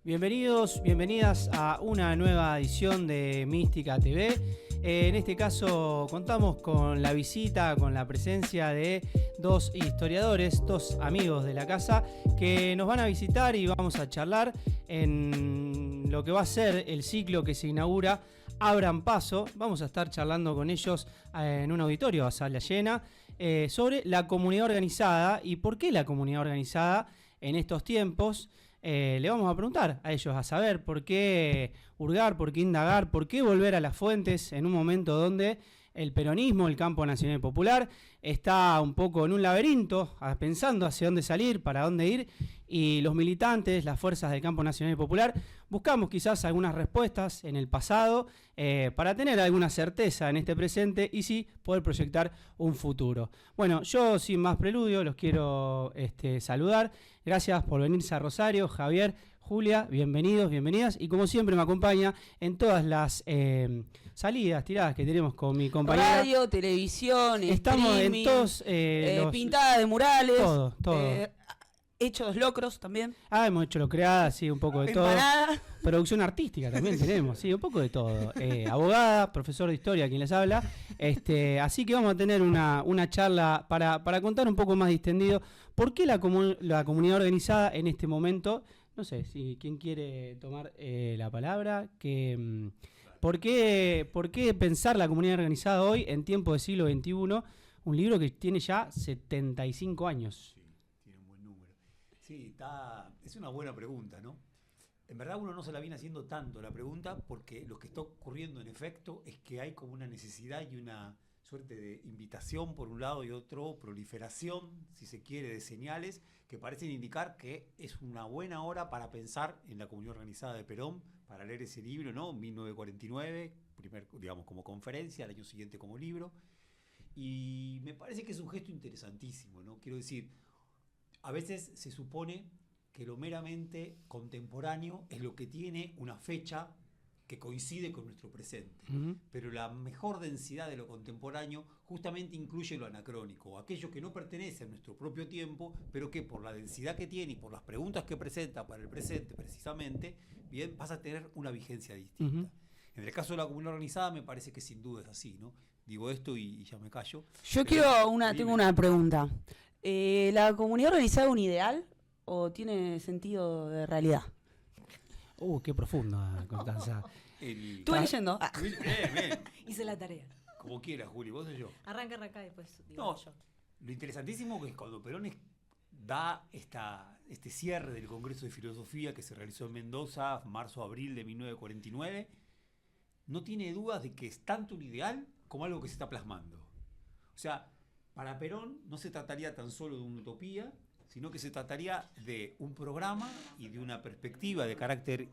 Bienvenidos, bienvenidas a una nueva edición de Mística TV. En este caso contamos con la visita, con la presencia de dos historiadores, dos amigos de la casa que nos van a visitar y vamos a charlar en lo que va a ser el ciclo que se inaugura Abran Paso. Vamos a estar charlando con ellos en un auditorio a sala llena sobre la comunidad organizada y por qué la comunidad organizada en estos tiempos. Le vamos a preguntar a ellos a saber por qué hurgar, por qué indagar, por qué volver a las fuentes en un momento donde el peronismo, el campo nacional y popular, está un poco en un laberinto, pensando hacia dónde salir, para dónde ir, y los militantes, las fuerzas del campo nacional y popular, buscamos quizás algunas respuestas en el pasado para tener alguna certeza en este presente y sí poder proyectar un futuro. Bueno, yo sin más preludio los quiero saludar. Gracias por venirse a Rosario, Javier, Julia, bienvenidos, bienvenidas, y como siempre me acompaña en todas las salidas, tiradas que tenemos con mi compañera. Radio, televisión, estamos streaming, en todos pintada de murales, todo. hechos locros también. Hemos hecho lo creada, sí, un poco de Empanada. todo. Producción artística también tenemos, sí, un poco de todo. Abogada, profesor de historia, quien les habla. Así que vamos a tener una charla para contar un poco más distendido por qué la comunidad organizada en este momento. No sé si quién quiere tomar la palabra. ¿Por qué pensar la comunidad organizada hoy en tiempos del siglo XXI? Un libro que tiene ya 75 años. Sí, tiene un buen número. Sí, es una buena pregunta, ¿no? En verdad uno no se la viene haciendo tanto la pregunta porque lo que está ocurriendo en efecto es que hay como una necesidad y una suerte de invitación por un lado y otro, proliferación, si se quiere, de señales que parecen indicar que es una buena hora para pensar en la comunidad organizada de Perón, para leer ese libro, ¿no? 1949, digamos, como conferencia, al año siguiente como libro. Y me parece que es un gesto interesantísimo, ¿no? Quiero decir, a veces se supone que lo meramente contemporáneo es lo que tiene una fecha que coincide con nuestro presente. Pero la mejor densidad de lo contemporáneo justamente incluye lo anacrónico, aquello que no pertenece a nuestro propio tiempo, pero que por la densidad que tiene y por las preguntas que presenta para el presente precisamente, bien, vas a tener una vigencia distinta. En el caso de la comunidad organizada me parece que sin duda es así, ¿no? Digo esto y ya me callo. Yo tengo una pregunta. ¿La comunidad organizada es un ideal o tiene sentido de realidad? Qué profunda, Constanza. Estuve leyendo. Bien. Hice la tarea. Como quieras, Juli, vos o yo. Arranca y después digo No, yo. lo interesantísimo es cuando Perón da este cierre del Congreso de Filosofía que se realizó en Mendoza, marzo-abril de 1949, no tiene dudas de que es tanto un ideal como algo que se está plasmando. O sea, para Perón no se trataría tan solo de una utopía, sino que se trataría de un programa y de una perspectiva de carácter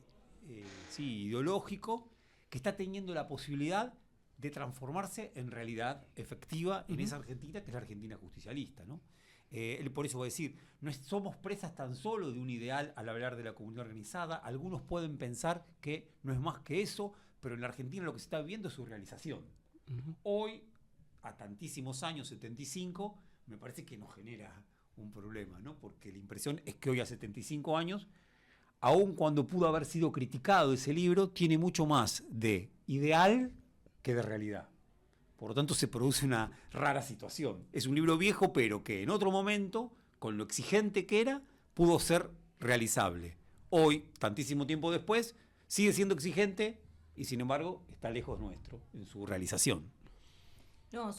ideológico que está teniendo la posibilidad de transformarse en realidad efectiva en esa Argentina, que es la Argentina justicialista, ¿no? Él por eso va a decir, no somos presas tan solo de un ideal al hablar de la comunidad organizada. Algunos pueden pensar que no es más que eso, pero en la Argentina lo que se está viviendo es su realización. Hoy, a tantísimos años, 75, me parece que nos genera un problema, ¿no? Porque la impresión es que hoy a 75 años, aun cuando pudo haber sido criticado ese libro, tiene mucho más de ideal que de realidad. Por lo tanto, se produce una rara situación. Es un libro viejo, pero que en otro momento, con lo exigente que era, pudo ser realizable. Hoy, tantísimo tiempo después, sigue siendo exigente y, sin embargo, está lejos nuestro en su realización. No,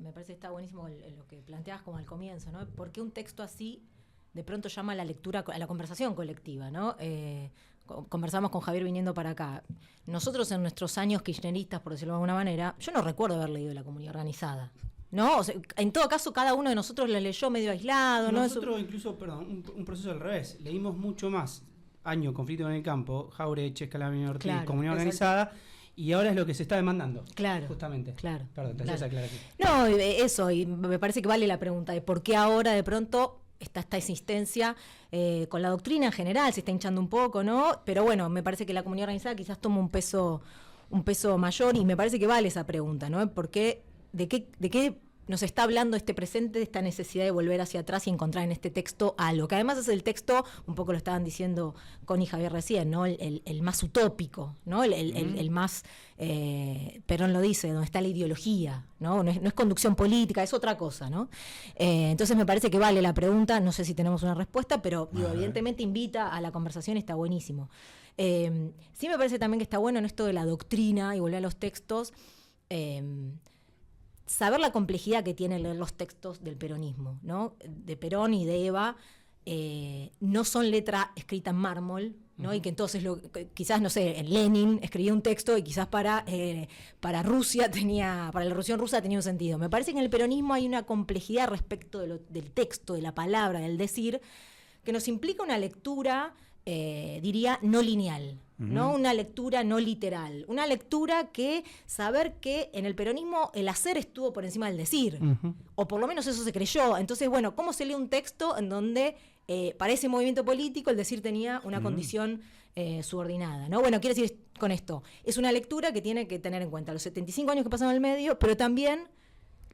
me parece que está buenísimo lo que planteabas como al comienzo, ¿no? ¿Por qué un texto así de pronto llama a la lectura, a la conversación colectiva, ¿no? Conversamos con Javier viniendo para acá. Nosotros en nuestros años kirchneristas, por decirlo de alguna manera, yo no recuerdo haber leído La comunidad organizada, ¿no? O sea, en todo caso, cada uno de nosotros la leyó medio aislado, ¿no? Nosotros incluso, un proceso al revés, leímos mucho más Conflicto en el Campo, Jaureche, Escalabrini Ortiz, claro, Comunidad Organizada, y ahora es lo que se está demandando. Claro. Justamente. Claro. Perdón, te hacías aclaración. No, eso, y me parece que vale la pregunta de por qué ahora de pronto está esta insistencia con la doctrina en general, se está hinchando un poco, ¿no? Pero bueno, me parece que la comunidad organizada quizás toma un peso mayor y me parece que vale esa pregunta, ¿no? ¿Por qué, de qué nos está hablando este presente de esta necesidad de volver hacia atrás y encontrar en este texto algo, que además es el texto, un poco lo estaban diciendo Connie y Javier recién, ¿no? El más utópico, ¿no? El más, Perón lo dice, donde está la ideología, ¿no? No es conducción política, es otra cosa, ¿no? Entonces me parece que vale la pregunta, no sé si tenemos una respuesta, pero digo, evidentemente invita a la conversación, está buenísimo. Sí me parece también que está bueno en esto de la doctrina y volver a los textos, saber la complejidad que tiene leer los textos del peronismo, ¿no? De Perón y de Eva, no son letra escrita en mármol, ¿no? Y que entonces quizás, no sé, Lenin escribía un texto y quizás para Rusia para la Revolución Rusa tenía un sentido. Me parece que en el peronismo hay una complejidad respecto del texto, de la palabra, del decir, que nos implica una lectura, diría, no lineal. ¿No? Una lectura no literal, una lectura que saber que en el peronismo el hacer estuvo por encima del decir, o por lo menos eso se creyó. Entonces, bueno, ¿cómo se lee un texto en donde para ese movimiento político el decir tenía una condición subordinada, ¿no? Bueno, quiero decir con esto, es una lectura que tiene que tener en cuenta los 75 años que pasaron en el medio, pero también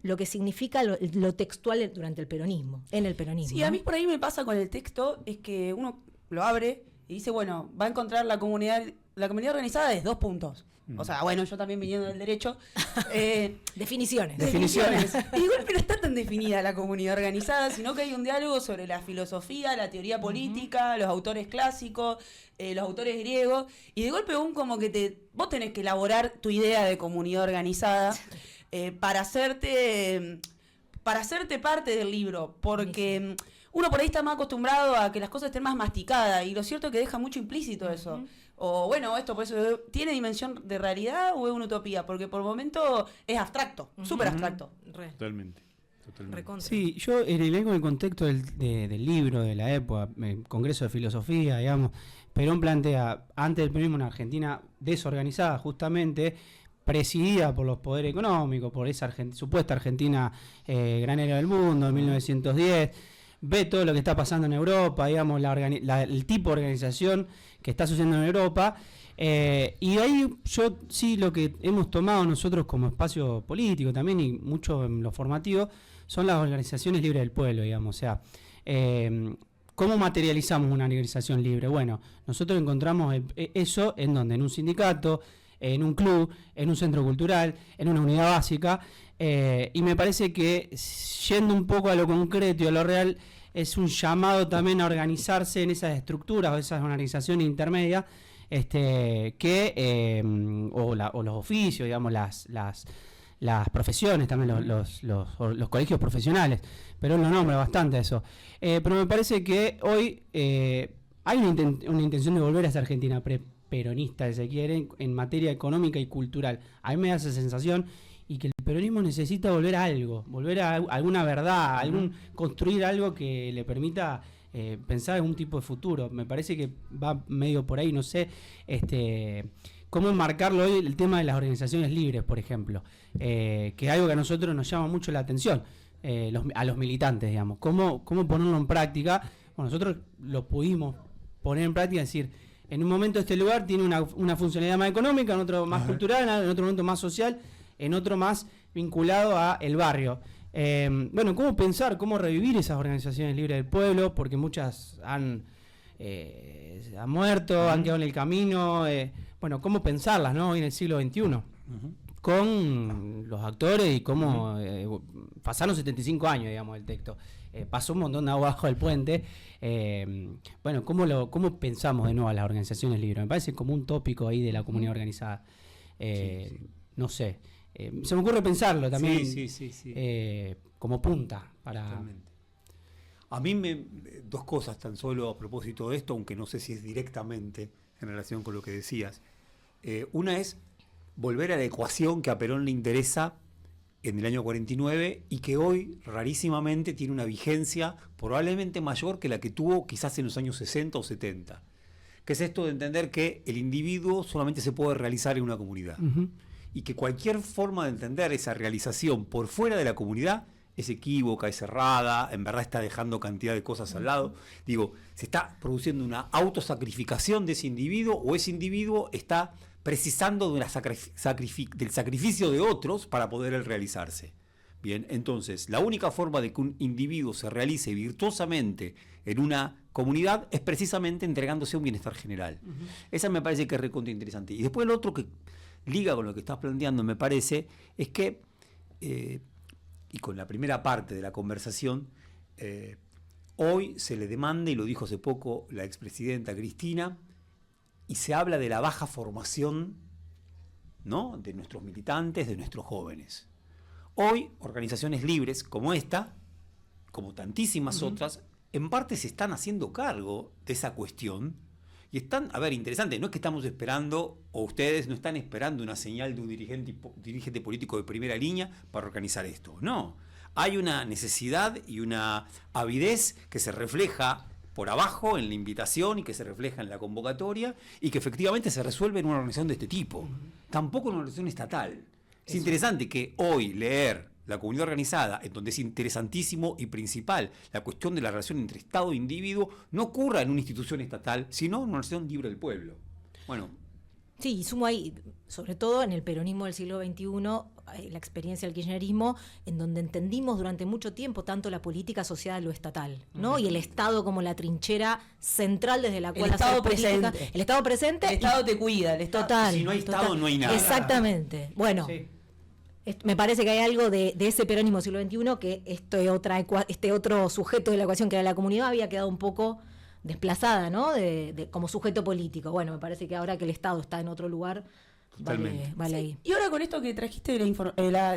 lo que significa lo textual durante el peronismo, en el peronismo. Sí, ¿no? a mí por ahí me pasa con el texto, es que uno lo abre y dice, bueno, va a encontrar la comunidad organizada de 2 puntos. O sea, bueno, yo también viniendo del derecho. Definiciones. Y igual, pero está tan definida la comunidad organizada, sino que hay un diálogo sobre la filosofía, la teoría política, los autores clásicos, los autores griegos, y de golpe como que vos tenés que elaborar tu idea de comunidad organizada para hacerte parte del libro, porque uno por ahí está más acostumbrado a que las cosas estén más masticadas, y lo cierto es que deja mucho implícito eso. O bueno, esto por eso ¿tiene dimensión de realidad o es una utopía? Porque por el momento es abstracto, súper abstracto. Totalmente. Sí, yo en el contexto del libro, de la época, el Congreso de Filosofía, digamos, Perón plantea, antes del peronismo, una Argentina desorganizada, justamente, presidida por los poderes económicos, por esa supuesta Argentina granera del mundo, en 1910, ve todo lo que está pasando en Europa, digamos, el tipo de organización que está sucediendo en Europa, y ahí yo sí lo que hemos tomado nosotros como espacio político también, y mucho en lo formativo, son las organizaciones libres del pueblo, digamos, o sea, ¿cómo materializamos una organización libre? Bueno, nosotros encontramos eso en donde, en un sindicato, en un club, en un centro cultural, en una unidad básica, y me parece que, yendo un poco a lo concreto y a lo real, es un llamado también a organizarse en esas estructuras o esas organizaciones intermedias, o los oficios, digamos, las profesiones, también los colegios profesionales, pero él lo nombra bastante eso. Pero me parece que hoy hay una intención de volver a esa Argentina peronista, si se quiere, en materia económica y cultural. A mí me da esa sensación, y que el peronismo necesita volver a algo, volver a alguna verdad, construir algo que le permita pensar en un tipo de futuro. Me parece que va medio por ahí, no sé, cómo enmarcarlo hoy, el tema de las organizaciones libres, por ejemplo, que es algo que a nosotros nos llama mucho la atención, a los militantes, digamos, cómo ponerlo en práctica. Bueno, nosotros lo pudimos poner en práctica, es decir, en un momento este lugar tiene una funcionalidad más económica, en otro más cultural, en otro momento más social, en otro más vinculado a el barrio. Bueno, ¿cómo pensar, cómo revivir esas organizaciones libres del pueblo? Porque muchas han muerto, han quedado en el camino. Bueno, ¿cómo pensarlas, no? Hoy en el siglo XXI, con los actores y cómo pasaron 75 años, digamos, del texto. Pasó un montón de agua abajo del puente. Bueno, ¿cómo pensamos de nuevo a las organizaciones libres? Me parece como un tópico ahí de la comunidad organizada. No sé. Se me ocurre pensarlo también como punta para... Totalmente. A mí dos cosas tan solo a propósito de esto, aunque no sé si es directamente en relación con lo que decías. Una es volver a la ecuación que a Perón le interesa en el año 49 y que hoy rarísimamente tiene una vigencia probablemente mayor que la que tuvo quizás en los años 60 o 70, que es esto de entender que el individuo solamente se puede realizar en una comunidad. Y que cualquier forma de entender esa realización por fuera de la comunidad es equívoca, es errada, en verdad está dejando cantidad de cosas al lado. Digo, se está produciendo una autosacrificación de ese individuo, o ese individuo está precisando de del sacrificio de otros para poder él realizarse. Bien, entonces, la única forma de que un individuo se realice virtuosamente en una comunidad es precisamente entregándose a un bienestar general. Esa me parece que es recontra interesante. Y después lo otro que liga con lo que estás planteando, me parece, es que, y con la primera parte de la conversación, hoy se le demanda, y lo dijo hace poco la expresidenta Cristina, y se habla de la baja formación, ¿no?, de nuestros militantes, de nuestros jóvenes. Hoy, organizaciones libres como esta, como tantísimas otras, en parte se están haciendo cargo de esa cuestión y están, a ver, interesante, no es que estamos esperando, o ustedes no están esperando una señal de un dirigente político de primera línea para organizar esto, no. Hay una necesidad y una avidez que se refleja por abajo en la invitación y que se refleja en la convocatoria y que efectivamente se resuelve en una organización de este tipo, tampoco en una organización estatal. Es interesante que hoy leer la comunidad organizada, en donde es interesantísimo y principal la cuestión de la relación entre Estado e individuo, no ocurra en una institución estatal, sino en una organización libre del pueblo. Bueno. Sí, y sumo ahí, sobre todo en el peronismo del siglo XXI, la experiencia del kirchnerismo, en donde entendimos durante mucho tiempo tanto la política asociada a lo estatal, ¿no? Y el Estado como la trinchera central desde la cual el Estado política. presente. El Estado presente. El Estado te cuida, el Estado. Total. Si no hay Estado, no hay nada. Exactamente. Bueno. Sí. Me parece que hay algo de ese peronismo siglo XXI que este otro sujeto de la ecuación, que era la comunidad, había quedado un poco desplazada, ¿no? Como sujeto político. Bueno, me parece que ahora que el Estado está en otro lugar, vale Sí. ahí. Y ahora con esto que trajiste el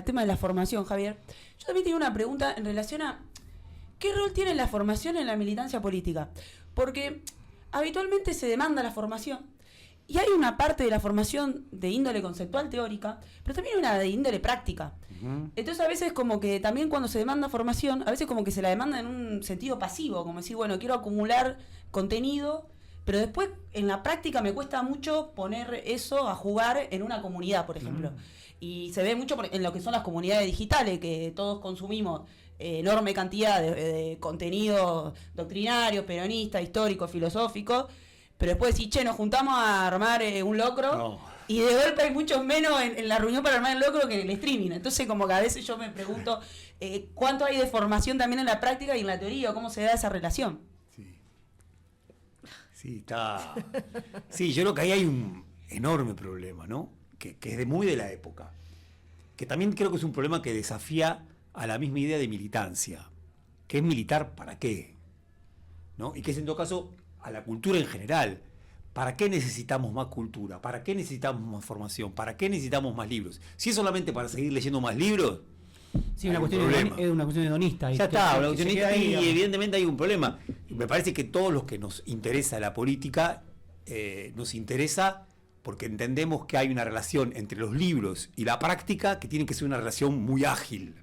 tema de la formación, Javier, yo también tengo una pregunta en relación a ¿qué rol tiene la formación en la militancia política? Porque habitualmente se demanda la formación y hay una parte de la formación de índole conceptual teórica, pero también una de índole práctica. Entonces a veces como que también cuando se demanda formación, a veces como que se la demanda en un sentido pasivo, como decir, bueno, quiero acumular contenido, pero después en la práctica me cuesta mucho poner eso a jugar en una comunidad, por ejemplo. Y se ve mucho en lo que son las comunidades digitales, que todos consumimos enorme cantidad de contenido doctrinario, peronista, histórico, filosófico, pero después decís, che, nos juntamos a armar un locro. No. Y de golpe hay muchos menos en la reunión para armar el locro que en el streaming. Entonces como que a veces yo me pregunto cuánto hay de formación también en la práctica y en la teoría, o cómo se da esa relación. Sí, está. Sí, yo creo que ahí hay un enorme problema, ¿no? Que es muy de la época. Que también creo que es un problema que desafía a la misma idea de militancia. ¿Qué es militar para qué? ¿No? Y que es en todo caso a la cultura en general. ¿Para qué necesitamos más cultura? ¿Para qué necesitamos más formación? ¿Para qué necesitamos más libros? Si es solamente para seguir leyendo más libros, Sí, es una cuestión hedonista. Ya está, una cuestión queda ahí, y digamos. evidentemente hay un problema. Me parece que todos los que nos interesa la política, nos interesa porque entendemos que hay una relación entre los libros y la práctica que tiene que ser una relación muy ágil.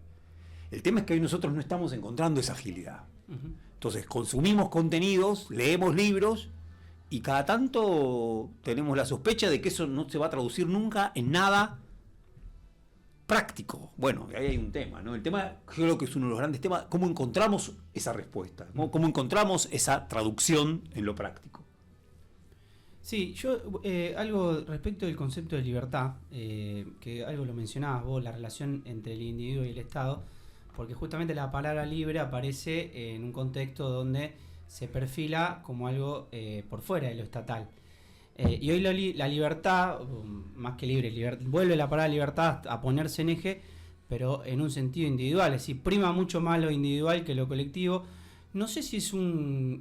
El tema es que hoy nosotros no estamos encontrando esa agilidad. Entonces consumimos contenidos, leemos libros y cada tanto tenemos la sospecha de que eso no se va a traducir nunca en nada práctico. Bueno, ahí hay un tema, ¿no? El tema, yo creo que es uno de los grandes temas, cómo encontramos esa respuesta, ¿no? Cómo encontramos esa traducción en lo práctico. Sí, yo algo respecto del concepto de libertad, que algo lo mencionabas vos, la relación entre el individuo y el Estado, porque justamente la palabra libre aparece en un contexto donde se perfila como algo por fuera de lo estatal. Y hoy la libertad, más que libre, vuelve la palabra libertad a ponerse en eje, pero en un sentido individual, es decir, prima mucho más lo individual que lo colectivo. No sé si es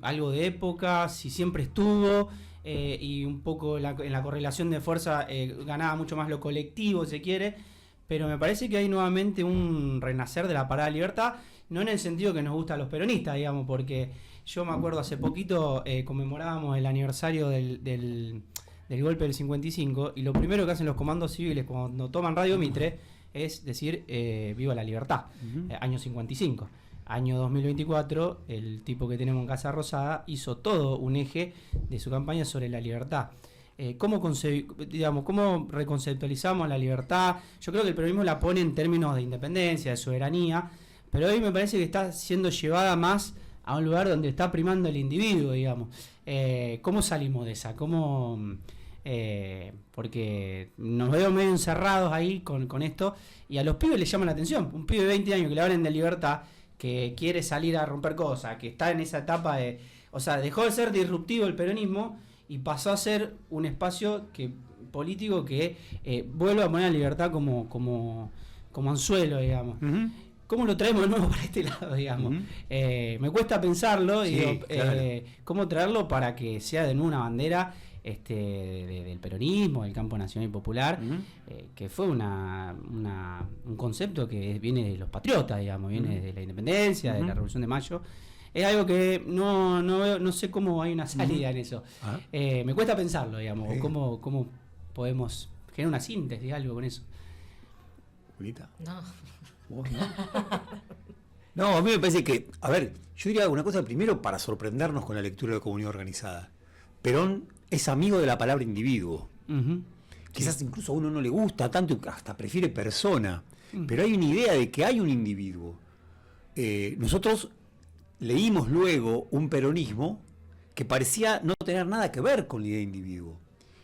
algo de época, si siempre estuvo, y un poco en la correlación de fuerza ganaba mucho más lo colectivo, si se quiere, pero me parece que hay nuevamente un renacer de la palabra libertad, no en el sentido que nos gusta a los peronistas, digamos, porque yo me acuerdo hace poquito conmemorábamos el aniversario del golpe del 55 y lo primero que hacen los comandos civiles cuando toman Radio Mitre es decir viva la libertad, año 55. Año 2024, el tipo que tenemos en Casa Rosada hizo todo un eje de su campaña sobre la libertad. ¿Cómo reconceptualizamos la libertad? Yo creo que el peronismo la pone en términos de independencia, de soberanía, pero hoy me parece que está siendo llevada más a un lugar donde está primando el individuo, digamos. ¿Cómo salimos de esa? ¿Cómo porque nos veo medio encerrados ahí con esto, y a los pibes les llama la atención. Un pibe de 20 años que le hablen de libertad, que quiere salir a romper cosas, que está en esa etapa de... O sea, dejó de ser disruptivo el peronismo y pasó a ser un espacio político que vuelve a poner a libertad como anzuelo, digamos. Uh-huh. ¿Cómo lo traemos de nuevo para este lado, digamos? Uh-huh. Me cuesta pensarlo, sí, digo, claro. ¿Cómo traerlo para que sea de nuevo una bandera del peronismo, del campo nacional y popular, que fue un concepto que viene de los patriotas, digamos, viene de la independencia, de la Revolución de Mayo. Es algo que no sé cómo hay una salida en eso. Me cuesta pensarlo, digamos, cómo podemos generar una síntesis, algo con eso. ¿Julita? No. ¿Vos no? No, a mí me parece que, a ver, yo diría una cosa primero para sorprendernos con la lectura de Comunidad Organizada. Perón es amigo de la palabra individuo. Uh-huh. Quizás incluso a uno no le gusta tanto, hasta prefiere persona, pero hay una idea de que hay un individuo. Nosotros leímos luego un peronismo que parecía no tener nada que ver con la idea de individuo.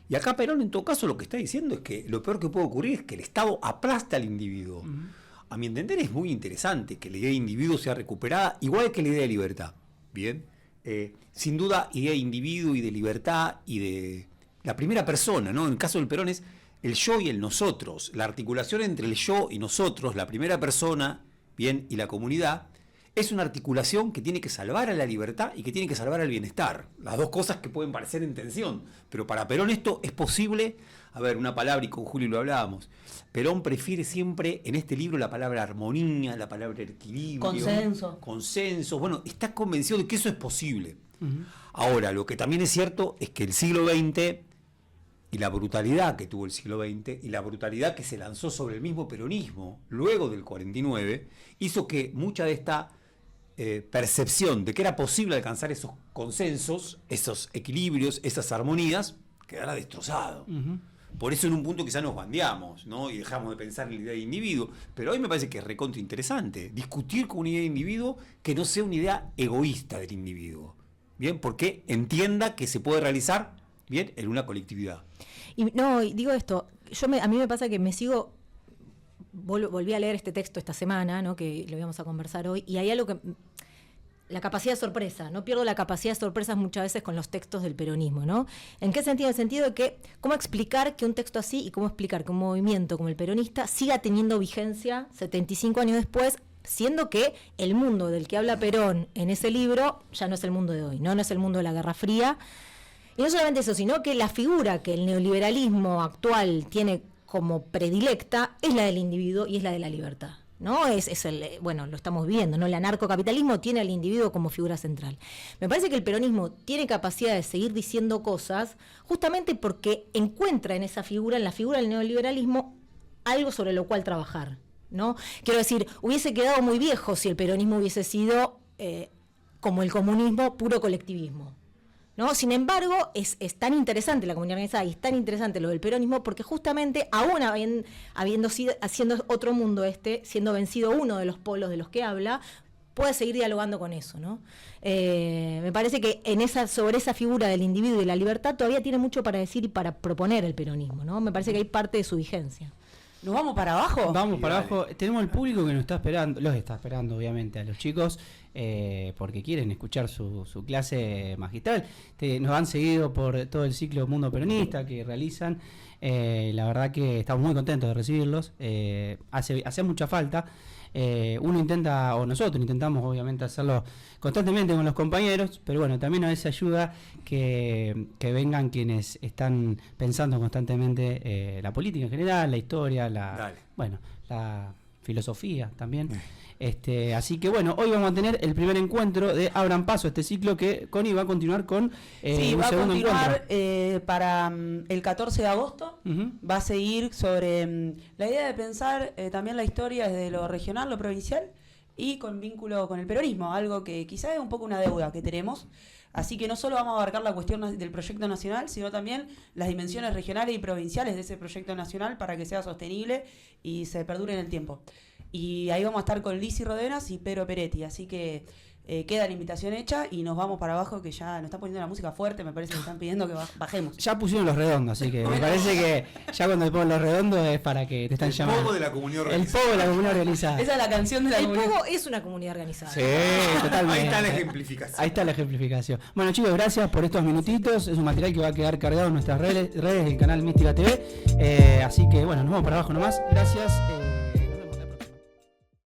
Y acá Perón en todo caso lo que está diciendo es que lo peor que puede ocurrir es que el Estado aplasta al individuo. Uh-huh. A mi entender es muy interesante que la idea de individuo sea recuperada, igual que la idea de libertad. Bien, sin duda idea de individuo y de libertad y de la primera persona, ¿no? En el caso del Perón es el yo y el nosotros, la articulación entre el yo y nosotros, la primera persona, bien, y la comunidad, es una articulación que tiene que salvar a la libertad y que tiene que salvar al bienestar. Las dos cosas que pueden parecer en tensión, pero para Perón esto es posible. A ver, una palabra, y con Julio lo hablábamos. Perón prefiere siempre en este libro la palabra armonía, la palabra equilibrio. Consenso. Bueno, está convencido de que eso es posible. Uh-huh. Ahora, lo que también es cierto es que el siglo XX y la brutalidad que tuvo el siglo XX y la brutalidad que se lanzó sobre el mismo peronismo luego del 49 hizo que mucha de esta percepción de que era posible alcanzar esos consensos, esos equilibrios, esas armonías, quedara destrozado. Uh-huh. Por eso en un punto quizás nos bandeamos, ¿no? Y dejamos de pensar en la idea de individuo. Pero hoy me parece que es recontra interesante discutir con una idea de individuo que no sea una idea egoísta del individuo. Bien, porque entienda que se puede realizar bien en una colectividad. Y digo esto, a mí me pasa que me sigo... Volví a leer este texto esta semana, ¿no? Que lo íbamos a conversar hoy, y hay algo que... La capacidad de sorpresa, no pierdo la capacidad de sorpresas muchas veces con los textos del peronismo, ¿no? ¿En qué sentido? En el sentido de que, ¿cómo explicar que un texto así y cómo explicar que un movimiento como el peronista siga teniendo vigencia 75 años después, siendo que el mundo del que habla Perón en ese libro ya no es el mundo de hoy, no es el mundo de la Guerra Fría? Y no solamente eso, sino que la figura que el neoliberalismo actual tiene como predilecta es la del individuo y es la de la libertad. ¿No? Lo estamos viendo, ¿no? El anarcocapitalismo tiene al individuo como figura central. Me parece que el peronismo tiene capacidad de seguir diciendo cosas justamente porque encuentra en esa figura, en la figura del neoliberalismo, algo sobre lo cual trabajar, ¿no? Quiero decir, hubiese quedado muy viejo si el peronismo hubiese sido como el comunismo, puro colectivismo, ¿no? Sin embargo, es tan interesante la comunidad organizada y es tan interesante lo del peronismo porque justamente, aún habiendo sido, haciendo otro mundo siendo vencido uno de los polos de los que habla, puede seguir dialogando con eso, ¿no? Me parece que sobre esa figura del individuo y la libertad todavía tiene mucho para decir y para proponer el peronismo, ¿no? Me parece que hay parte de su vigencia. ¿Nos vamos para abajo? Vamos para abajo. Tenemos el público que nos está esperando, los está esperando obviamente a los chicos, porque quieren escuchar su clase magistral. Nos han seguido por todo el ciclo Mundo Peronista que realizan. La verdad que estamos muy contentos de recibirlos. Hace mucha falta. Uno intenta, o nosotros intentamos obviamente hacerlo constantemente con los compañeros, pero bueno, también a veces ayuda que vengan quienes están pensando constantemente la política en general, la historia, la filosofía también. Así que bueno, hoy vamos a tener el primer encuentro de Abran Paso, este ciclo que Connie va a continuar con un va segundo a continuar encuentro. Para el 14 de agosto. Uh-huh. Va a seguir sobre la idea de pensar también la historia desde lo regional, lo provincial y con vínculo con el peronismo, algo que quizás es un poco una deuda que tenemos. Así que no solo vamos a abarcar la cuestión del proyecto nacional, sino también las dimensiones regionales y provinciales de ese proyecto nacional para que sea sostenible y se perdure en el tiempo. Y ahí vamos a estar con Lizzy Rodenas y Pedro Peretti, así que queda la invitación hecha y nos vamos para abajo, que ya nos está poniendo la música fuerte, me parece que están pidiendo que bajemos. Ya pusieron los redondos, así que me parece que ya cuando te ponen los redondos es para que te están llamando. El pogo de la comunidad El organizada. pogo de la comunidad organizada. Esa es la canción de la El comunidad. Pogo es una comunidad organizada. Sí, totalmente. Ahí está la ejemplificación. Ahí está la ejemplificación. Bueno, chicos, gracias por estos minutitos. Es un material que va a quedar cargado en nuestras redes del canal Mística TV. Así que, bueno, nos vamos para abajo nomás. Gracias.